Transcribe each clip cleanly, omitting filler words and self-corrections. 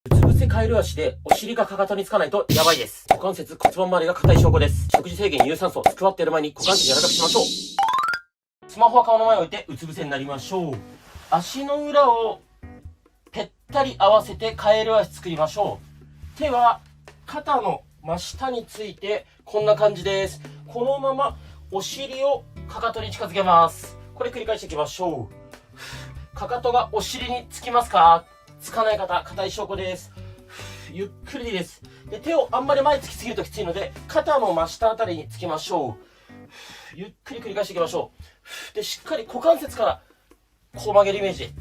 うつ伏せカエル足でお尻がかかとにつかないとやばいです。股関節、骨盤周りが硬い証拠です。食事制限、有酸素、スクワットやる前に股関節柔らかくしましょう。スマホは顔の前に置いてうつ伏せになりましょう。足の裏をぺったり合わせてカエル足作りましょう。手は肩の真下についてこんな感じです。このままお尻をかかとに近づけます。これ繰り返していきましょう。かかとがお尻につきますか？つかない方、硬い証拠です。ゆっくりでいいです。で、手をあんまり前につきすぎるときついので、肩の真下あたりにつきましょう。ゆっくり繰り返していきましょう。で、しっかり股関節からこう曲げるイメージ。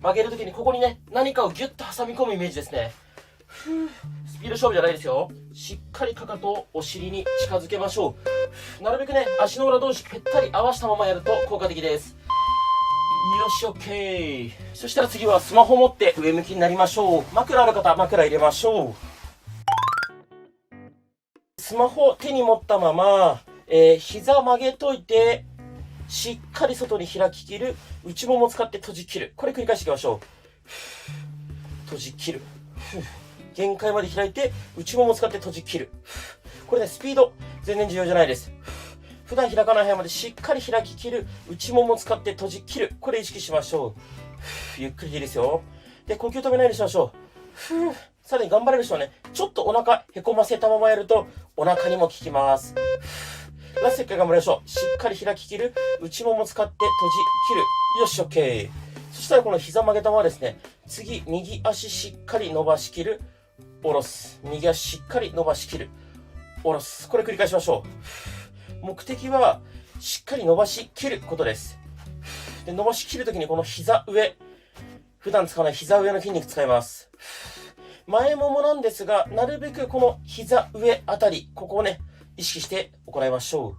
曲げるときにここにね、何かをギュッと挟み込むイメージですね。スピード勝負じゃないですよ。しっかりかかとをお尻に近づけましょう。なるべくね、足の裏同士ぺったり合わせたままやると効果的です。よし、OK。そしたら次はスマホ持って上向きになりましょう。枕ある方、枕入れましょう。スマホ手に持ったまま、膝曲げといて、しっかり外に開き切る。内もも使って閉じ切る。これ繰り返していきましょう。閉じ切る。限界まで開いて、内もも使って閉じ切る。これね、スピード全然重要じゃないです。普段開かない範囲までしっかり開き切る。内もも使って閉じ切る。これ意識しましょう。ゆっくりでいいですよ。で、呼吸止めないようにしましょう。さらに頑張れる人はね、ちょっとお腹へこませたままやると、お腹にも効きます。ラスト1回頑張りましょう。しっかり開き切る。内もも使って閉じ切る。よし、OK。そしたらこの膝曲げたままですね、次、右足しっかり伸ばし切る。下ろす。右足しっかり伸ばし切る。下ろす。これ繰り返しましょう。目的は、しっかり伸ばし切ることです。で、伸ばし切るときにこの膝上、普段使わない膝上の筋肉使います。前ももなんですが、なるべくこの膝上あたり、ここをね、意識して行いましょ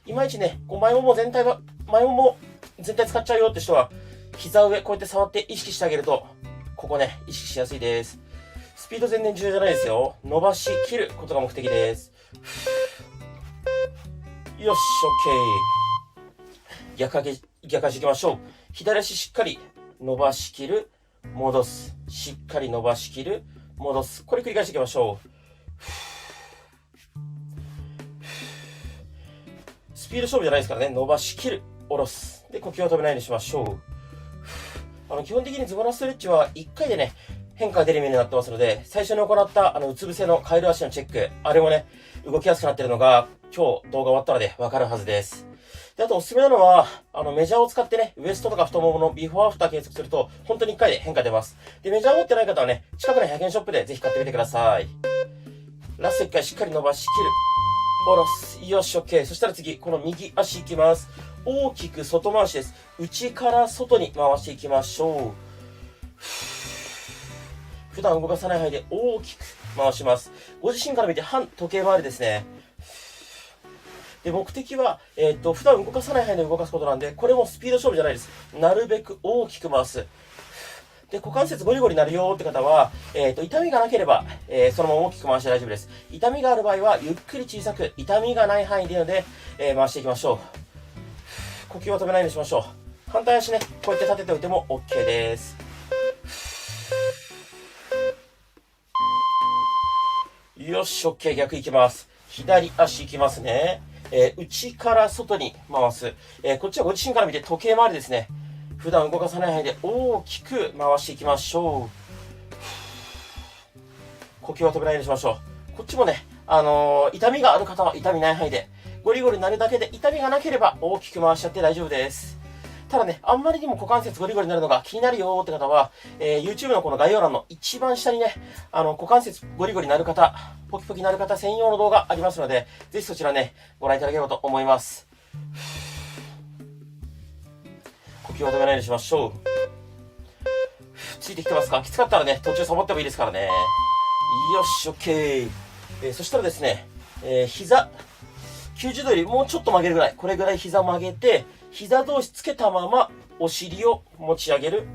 う。いまいちね、こう前もも全体使っちゃうよって人は、膝上こうやって触って意識してあげると、ここね、意識しやすいです。スピード全然重要じゃないですよ。伸ばし切ることが目的です。よし、OK。逆足行きましょう。左足しっかり伸ばし切る。戻す。しっかり伸ばし切る。戻す。これ繰り返していきましょう。スピード勝負じゃないですからね。伸ばし切る。下ろす。で、呼吸を止めないようにしましょう。基本的にズボラストレッチは1回でね、変化が出るようになってますので、最初に行ったうつ伏せのカエル足のチェック、あれもね、動きやすくなってるのが、今日動画終わったらでわかるはずです。で、あとおすすめなのは、メジャーを使ってね、ウエストとか太もものビフォーアフター計測すると、本当に1回で変化出ます。で、メジャー持ってない方はね、近くの100円ショップでぜひ買ってみてください。ラスト1回しっかり伸ばし切る。下ろす。よし、OK。そしたら次、この右足いきます。大きく外回しです。内から外に回していきましょう。普段動かさない範囲で大きく回します。ご自身から見て反時計回りですね。で、目的は、普段動かさない範囲で動かすことなんで、これもスピード勝負じゃないです。なるべく大きく回す。で、股関節ゴリゴリなるよって方は、痛みがなければ、そのまま大きく回して大丈夫です。痛みがある場合は、ゆっくり小さく、痛みがない範囲でいいので、回していきましょう。呼吸を止めないようにしましょう。反対足ね、こうやって立てておいても OK です。よし、OK。逆いきます。左足いきますね。内から外に回す。こっちはご自身から見て時計回りですね。普段動かさない範囲で大きく回していきましょう。呼吸を止めないようにしましょう。こっちもね、痛みがある方は痛みない範囲で、ゴリゴリなるだけで痛みがなければ大きく回しちゃって大丈夫です。ただね、あんまりにも股関節ゴリゴリになるのが気になるよーって方は、YouTube のこの概要欄の一番下にね、股関節ゴリゴリなる方、ポキポキなる方専用の動画ありますので、ぜひそちらね、ご覧いただければと思います。呼吸を止めないようにしましょう。ついてきてますか？きつかったらね、途中サボってもいいですからね。よし、OK。そしたらですね、膝、90度よりもうちょっと曲げるぐらい、これぐらい膝曲げて、膝同士つけたまま、お尻を持ち上げる、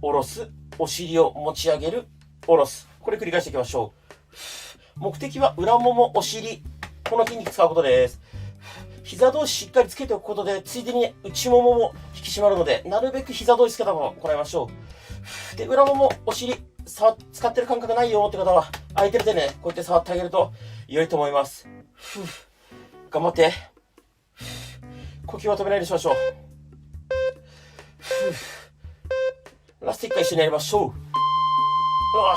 下ろす、お尻を持ち上げる、下ろす。これ繰り返していきましょう。目的は裏もも、お尻、この筋肉使うことです。膝同士しっかりつけておくことで、ついでに内ももも引き締まるので、なるべく膝同士つけたまま行いましょう。で、裏もも、お尻、使ってる感覚ないよって方は、空いてる手でね、こうやって触ってあげると良いと思います。頑張って。呼吸は止めないようにしましょう。ラスト1回一緒にやりましょう。よ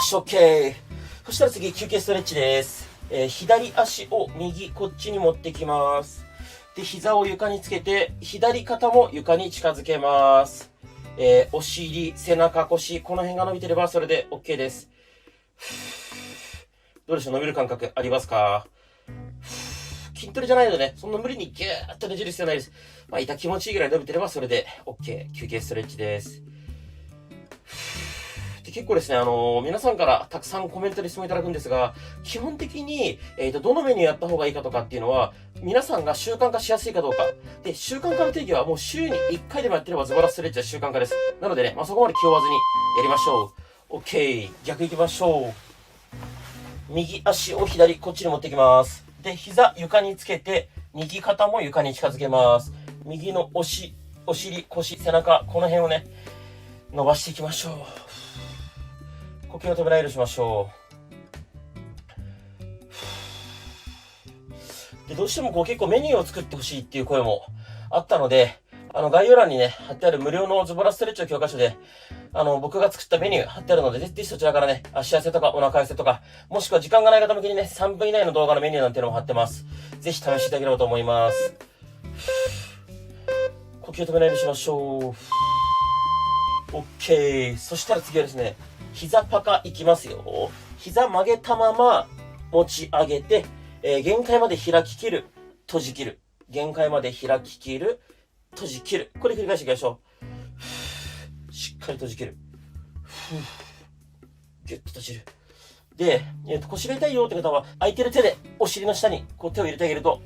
し、OK。そしたら次、休憩ストレッチです。左足を右、こっちに持ってきます。で、膝を床につけて、左肩も床に近づけます。お尻、背中、腰、この辺が伸びてればそれで OK です。どうでしょう、伸びる感覚ありますか？筋トレじゃないのでね、そんな無理にギューッとねじる必要ないです。まあ、痛気持ちいいぐらい伸びてればそれで OK。休憩ストレッチです。で、結構ですね、皆さんからたくさんコメントで質問いただくんですが、基本的に、どのメニューやった方がいいかとかっていうのは、皆さんが習慣化しやすいかどうか。で、習慣化の定義はもう週に1回でもやってればズボラストレッチは習慣化です。なのでね、まあ、そこまで気負わずにやりましょう。OK。逆行きましょう。右足を左、こっちに持ってきます。で、膝床につけて、右肩も床に近づけます。右のお尻、腰、背中、この辺をね、伸ばしていきましょう。呼吸を止めないようにしましょう。で、どうしても結構メニューを作ってほしいっていう声もあったので、概要欄にね、貼ってある無料のズボラストレッチの教科書で、僕が作ったメニュー貼ってあるので、ぜひそちらからね、足痩せとかお腹痩せとか、もしくは時間がない方向けにね、3分以内の動画のメニューなんていうのも貼ってます。ぜひ試していただければと思います。呼吸を止めないようにしましょう。OK。そしたら次はですね、膝パカいきますよ。膝曲げたまま持ち上げて、限界まで開き切る、閉じ切る。限界まで開き切る、閉じ切る。これ繰り返していきましょう。しっかり閉じ切る。ギュッと閉じる。で、腰が痛いよって方は、空いてる手でお尻の下にこう手を入れてあげると、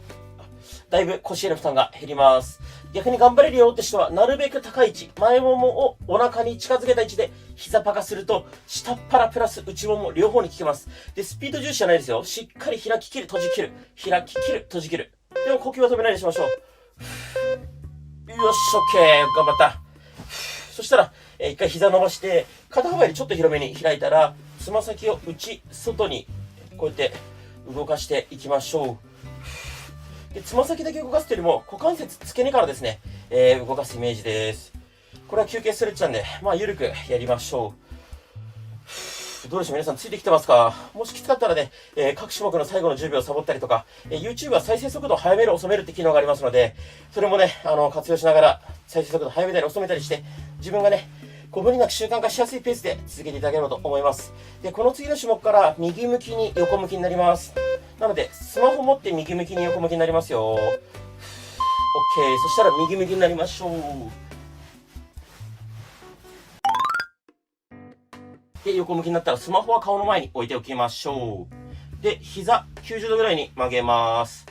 だいぶ腰への負担が減ります。逆に頑張れるよって人は、なるべく高い位置、前ももをお腹に近づけた位置で膝パカすると、下っ腹プラス内もも両方に効きます。で、スピード重視じゃないですよ。しっかり開き切る、閉じ切る。開き切る、閉じ切る。でも呼吸は止めないようにしましょう。よし、OK。頑張った。そしたら、一回膝伸ばして、肩幅よりちょっと広めに開いたら、つま先を内、外に、こうやって動かしていきましょう。で、つま先だけ動かすというよりも、股関節付け根からですね、動かすイメージです。これは休憩ストレッチなんで、まあ、ゆるくやりましょう。どうでしょう、皆さんついてきてますか？もしきつかったらね、各種目の最後の10秒サボったりとか、YouTube は再生速度を早める、遅めるって機能がありますので、それもね、活用しながら、再生速度を早めたり遅めたりして、自分がね、無理なく習慣化しやすいペースで続けていただければと思います。で、この次の種目から右向きに横向きになります。なので、スマホ持って右向きに横向きになりますよ。OK。そしたら右向きになりましょう。で、横向きになったらスマホは顔の前に置いておきましょう。で、膝90度ぐらいに曲げます。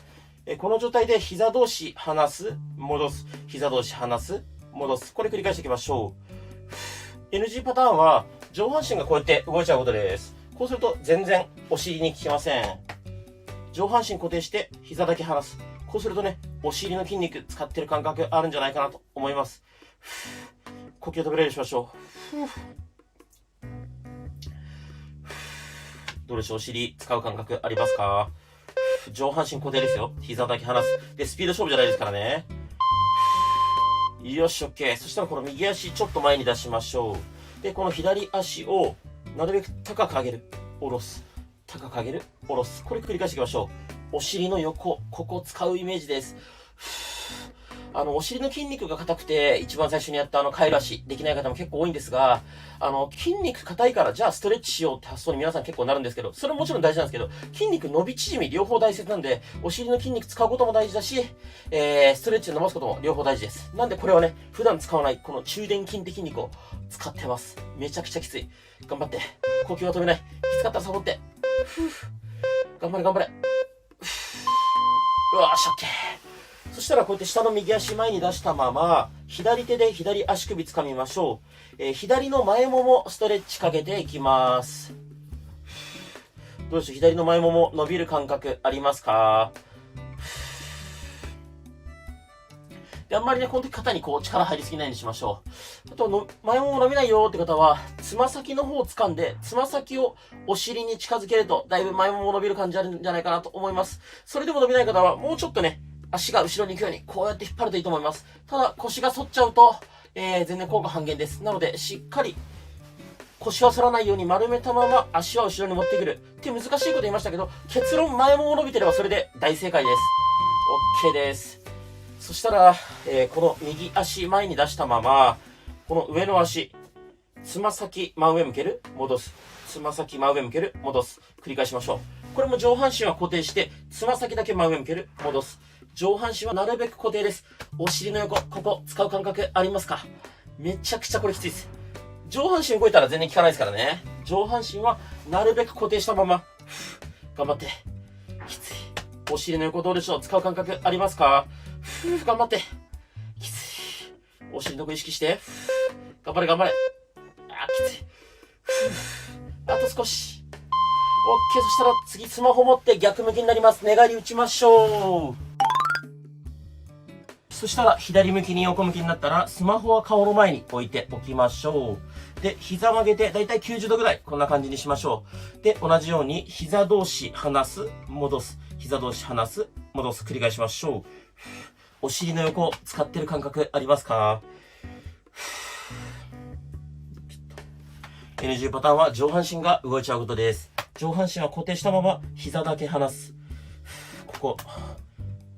この状態で膝同士離す、戻す、膝同士離す、戻す。これ繰り返していきましょう。NG パターンは上半身がこうやって動いちゃうことです。こうすると全然お尻に効きません。上半身固定して膝だけ離す。こうするとね、お尻の筋肉使ってる感覚あるんじゃないかなと思います。呼吸を止めるようにしましょう。どうでしょう、お尻使う感覚ありますか？上半身固定ですよ。膝だけ離す。で、スピード勝負じゃないですからね。よし、OK。そしたらこの右足ちょっと前に出しましょう。で、この左足をなるべく高く上げる。下ろす。高く上げる。下ろす。これ繰り返していきましょう。お尻の横、ここ使うイメージです。お尻の筋肉が硬くて、一番最初にやったカエル足、できない方も結構多いんですが、筋肉硬いから、じゃあストレッチしようって発想に皆さん結構なるんですけど、それももちろん大事なんですけど、筋肉伸び縮み両方大切なんで、お尻の筋肉使うことも大事だし、ストレッチで伸ばすことも両方大事です。なんでこれはね、普段使わない、この中殿筋って筋肉を使ってます。めちゃくちゃきつい。頑張って。呼吸を止めない。きつかったらサボって。頑張れ頑張れ。うわーし、オッケー。そしたらこうやって下の右足前に出したまま、左手で左足首掴みましょう。左の前ももストレッチかけていきます。どうでしょう、左の前もも伸びる感覚ありますか？で、あんまりね、この時肩にこう力入りすぎないようにしましょう。あと前もも伸びないよって方は、つま先の方を掴んで、つま先をお尻に近づけると、だいぶ前もも伸びる感じあるんじゃないかなと思います。それでも伸びない方は、もうちょっとね、足が後ろに行くように、こうやって引っ張るといいと思います。ただ、腰が反っちゃうと、全然効果半減です。なので、しっかり、腰は反らないように丸めたまま足は後ろに持ってくる。って難しいこと言いましたけど、結論前もも伸びてればそれで大正解です。OK です。そしたら、この右足前に出したまま、この上の足、つま先真上向ける、戻す。つま先真上向ける、戻す。繰り返しましょう。これも上半身は固定して、つま先だけ真上向ける、戻す。上半身はなるべく固定です。お尻の横、ここ使う感覚ありますか？めちゃくちゃこれきついです。上半身動いたら全然効かないですからね。上半身はなるべく固定したまま、頑張って。きつい。お尻の横どうでしょう？使う感覚ありますか？頑張って。きつい。お尻の横意識して。頑張れ頑張れ。きつい。あと少し。OK。そしたら次スマホ持って逆向きになります。寝返り打ちましょう。そしたら左向きに横向きになったらスマホは顔の前に置いておきましょう。で、膝曲げてだいたい90度ぐらいこんな感じにしましょう。で、同じように膝同士離す、戻す。膝同士離す、戻す。繰り返しましょう。お尻の横使ってる感覚ありますか？NG パターンは上半身が動いちゃうことです。上半身は固定したまま膝だけ離す。ここ。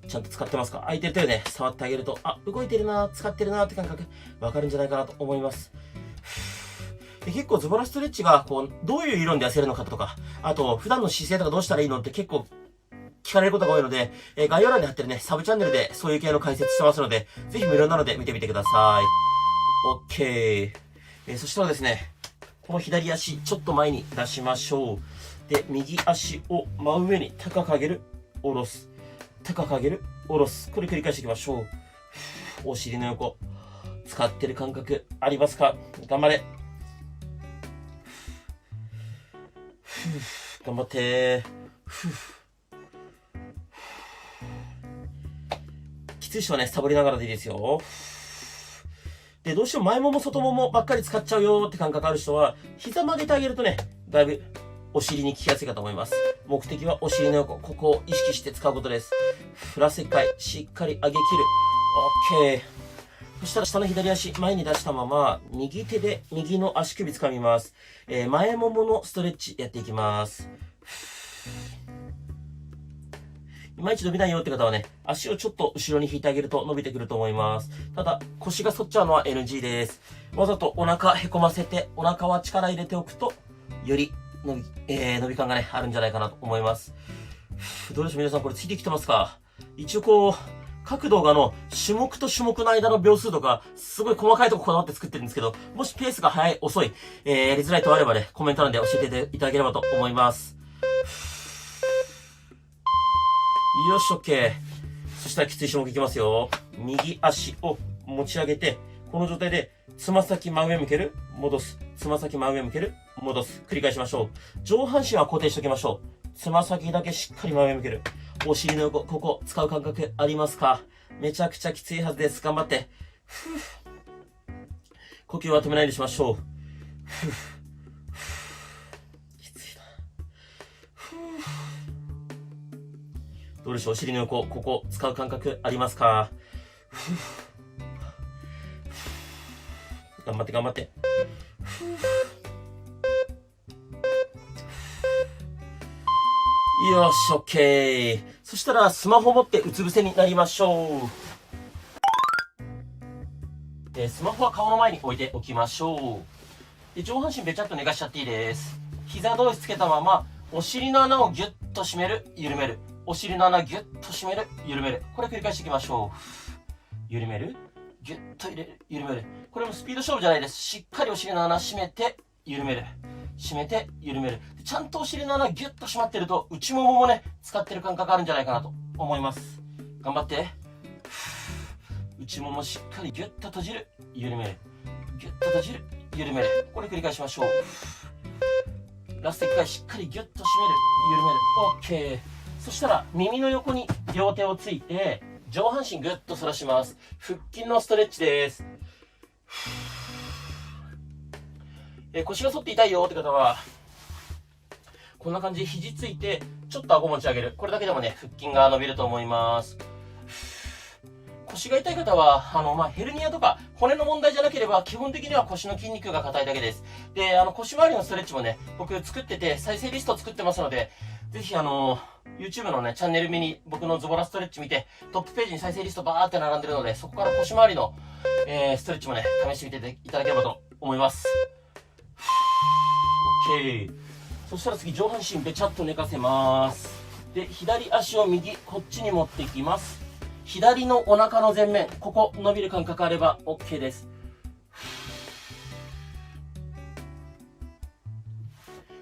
ちゃんと使ってますか？空いてる手をね、触ってあげると、動いてるな、使ってるなって感覚、わかるんじゃないかなと思います。で結構ズボラストレッチが、どういう理論で痩せるのかとか、あと、普段の姿勢とかどうしたらいいのって結構、聞かれることが多いので、概要欄に貼ってるね、サブチャンネルでそういう系の解説してますので、ぜひ無料なので見てみてください。OK。そしたらですね、この左足、ちょっと前に出しましょう。で、右足を真上に高く上げる、下ろす。高く上げる、下ろす。これ繰り返していきましょう。お尻の横、使ってる感覚ありますか？頑張れ。頑張って。きつい人はね、サボりながらでいいですよ。で、どうしても前もも外ももばっかり使っちゃうよって感覚ある人は、膝曲げてあげるとね、だいぶお尻に効きやすいかと思います。目的はお尻の横、ここを意識して使うことです。プラス1回、しっかり上げ切る。OK。そしたら下の左足、前に出したまま、右手で右の足首掴みます。前もものストレッチやっていきます。いまいち伸びないよって方はね、足をちょっと後ろに引いてあげると伸びてくると思います。ただ、腰が反っちゃうのは NG です。わざとお腹へこませて、お腹は力入れておくと、より伸び感がね、あるんじゃないかなと思います。どうでしょう皆さんこれついてきてますか？一応各動画の種目と種目の間の秒数とか、すごい細かいとここだわって作ってるんですけど、もしペースが速い、遅い、やりづらいとあればね、コメント欄で教えていただければと思います。よし、OK。そしたらきつい種目いきますよ。右足を持ち上げて、この状態で、つま先真上向ける、戻す。つま先真上向ける、戻す。繰り返しましょう。上半身は固定しておきましょう。つま先だけしっかり真上向ける。お尻の横、ここ使う感覚ありますか？めちゃくちゃきついはずです。頑張って。呼吸は止めないようにしましょう。きついな。どうでしょうお尻の横、ここ使う感覚ありますか？頑張って頑張って。よし、OK。そしたら、スマホ持ってうつ伏せになりましょう。スマホは顔の前に置いておきましょう。で上半身べちゃっと寝かしちゃっていいです。膝同士つけたまま、お尻の穴をギュッと締める、緩める。お尻の穴ギュッと締める、緩める。これ繰り返していきましょう。緩める、ギュッと入れる、緩める。これもスピード勝負じゃないです。しっかりお尻の穴締めて、緩める。締めて、緩める。ちゃんとお尻の穴ギュッと締まってると、内もももね、使ってる感覚あるんじゃないかなと思います。頑張って。内ももしっかりギュッと閉じる、緩める。ギュッと閉じる、緩める。これ繰り返しましょう。ラスト1回しっかりギュッと締める、緩める。OK。そしたら、耳の横に両手をついて、上半身ぐっと反らします。腹筋のストレッチです。腰が反って痛いよって方は、こんな感じで肘ついて、ちょっと顎持ち上げる。これだけでもね、腹筋が伸びると思います。腰が痛い方は、ヘルニアとか骨の問題じゃなければ、基本的には腰の筋肉が硬いだけです。で、腰回りのストレッチもね、僕作ってて、再生リスト作ってますので、ぜひYouTube のね、チャンネル目に僕のズボラストレッチ見て、トップページに再生リストバーって並んでるので、そこから腰回りの、ストレッチもね、試してみていただければと思います。OK。そしたら次、上半身べちゃっと寝かせます。で、左足を右、こっちに持っていきます。左のお腹の前面、ここ伸びる感覚あれば OK です。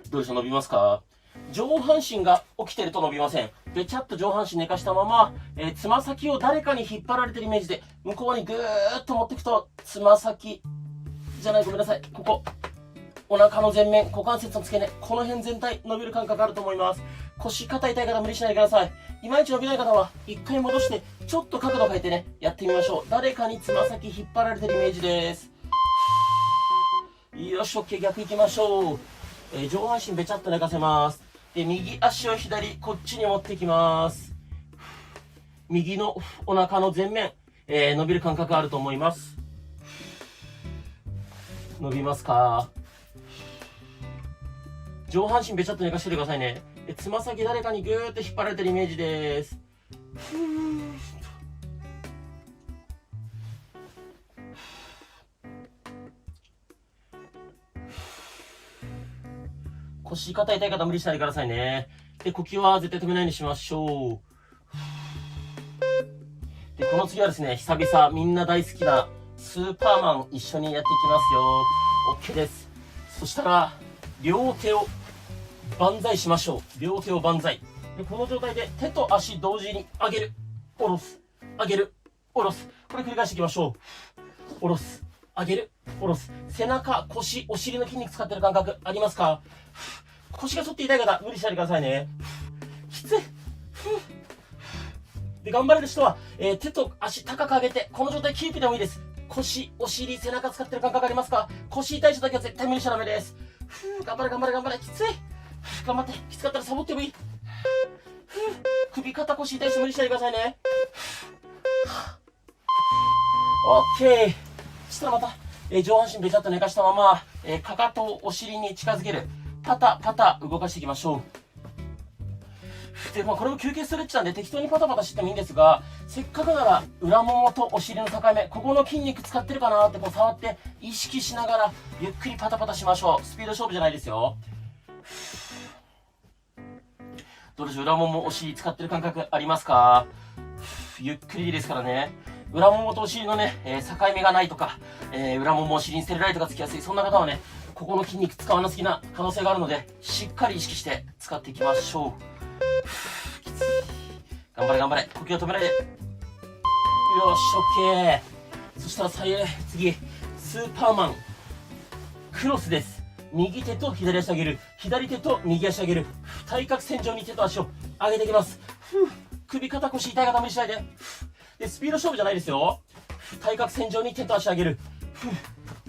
どうでしょう、伸びますか？上半身が起きてると伸びません。べちゃっと上半身寝かしたまま、つま先を誰かに引っ張られてるイメージで、向こうにぐーっと持っていくと、つま先じゃない、ごめんなさい。ここ。お腹の前面、股関節の付け根、この辺全体伸びる感覚あると思います。腰、肩痛い方無理しないでください。いまいち伸びない方は、一回戻して、ちょっと角度変えてね、やってみましょう。誰かにつま先引っ張られてるイメージです。よし、OK、逆行きましょう。上半身べちゃっと寝かせます。で、右足を左、こっちに持ってきます。右のお腹の前面、伸びる感覚あると思います。伸びますか？上半身べちゃっと寝かしててくださいね。で、つま先誰かにぐーっと引っ張られてるイメージです。腰、肩痛い方無理しないでくださいね。で、呼吸は絶対止めないようにしましょう。で、この次はですね、久々みんな大好きなスーパーマン一緒にやっていきますよ。OK です。そしたら、両手を万歳しましょう。両手を万歳。で、この状態で手と足同時に上げる、下ろす、上げる、下ろす。これ繰り返していきましょう。下ろす、上げる、下ろす。背中、腰、お尻の筋肉使ってる感覚ありますか？腰がちょっと痛い方、無理しないでくださいね。きつい。で、頑張れる人は、手と足高く上げて、この状態キープでもいいです。腰、お尻、背中使ってる感覚ありますか？腰痛い人だけは絶対無理しちゃダメです。頑張れ、頑張れ、頑張れ。きつい。頑張って。きつかったらサボってもいい。首、肩、腰痛い人無理しないでくださいね。OK。そしたらまた、上半身べちゃっと寝かしたまま、かかとをお尻に近づける。パタパタ動かしていきましょう。で、これも休憩ストレッチなんで適当にパタパタしてもいいんですが、せっかくなら裏ももとお尻の境目、ここの筋肉使ってるかなってこう触って意識しながらゆっくりパタパタしましょう。スピード勝負じゃないですよ。どうでしょう、裏ももお尻使ってる感覚ありますか？ゆっくりでいいですからね。裏ももとお尻のね、境目がないとか、裏ももお尻にステルライトがつきやすい、そんな方はね、ここの筋肉使わなすぎな可能性があるので、しっかり意識して使っていきましょう。きつい。頑張れ頑張れ。呼吸を止めないで。よし、オッケー。そしたら次、スーパーマン。クロスです。右手と左足上げる。左手と右足上げる。対角線上に手と足を上げていきます。首、肩、腰痛い方無理しないで。で、スピード勝負じゃないですよ。対角線上に手と足上げる。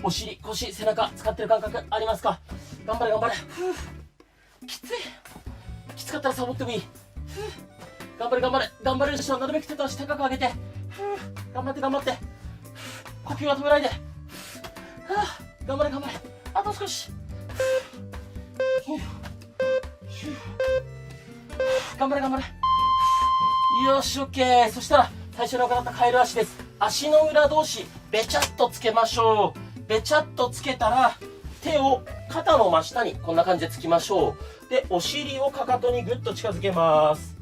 お尻、腰、背中使ってる感覚ありますか？頑張れ頑張れ。きつい。きつかったらサボってもいい。頑張れ頑張れ。頑張れる人はなるべく手と足高く上げて。頑張って頑張って。呼吸は止めないで。頑張れ頑張れ。あと少し。頑張れ頑張れ。よし、オッケー。そしたら最初に行ったカエル足です。足の裏同士べちゃっとつけましょう。べちゃっとつけたら手を肩の真下にこんな感じでつきましょう。で、お尻をかかとにぐっと近づけます。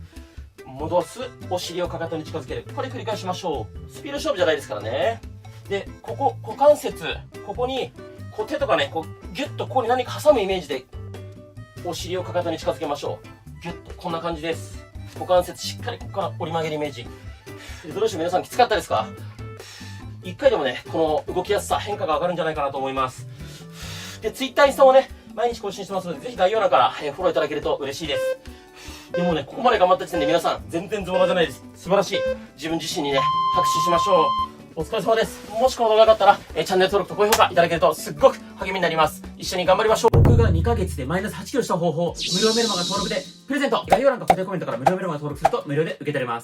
戻す。お尻をかかとに近づける。これ繰り返しましょう。スピード勝負じゃないですからね。で、ここ股関節、ここにこう手とかね、こうギュッとここに何か挟むイメージでお尻をかかとに近づけましょう。ギュッとこんな感じです。股関節しっかりここから折り曲げるイメージ。どうでしょう、皆さんきつかったですか？一回でもね、この動きやすさ、変化が上がるんじゃないかなと思います。で、Twitter、インスタもね、毎日更新してますので、ぜひ概要欄からフォローいただけると嬉しいです。でもね、ここまで頑張った時点で皆さん、全然ズボラじゃないです。素晴らしい。自分自身にね、拍手しましょう。お疲れ様です。もしこの動画が良かったら、チャンネル登録と高評価いただけるとすっごく励みになります。一緒に頑張りましょう。僕が2ヶ月でマイナス8キロした方法、無料メルマガ登録でプレゼント。概要欄か固定コメントから無料メルマガ登録すると無料で受け取れます。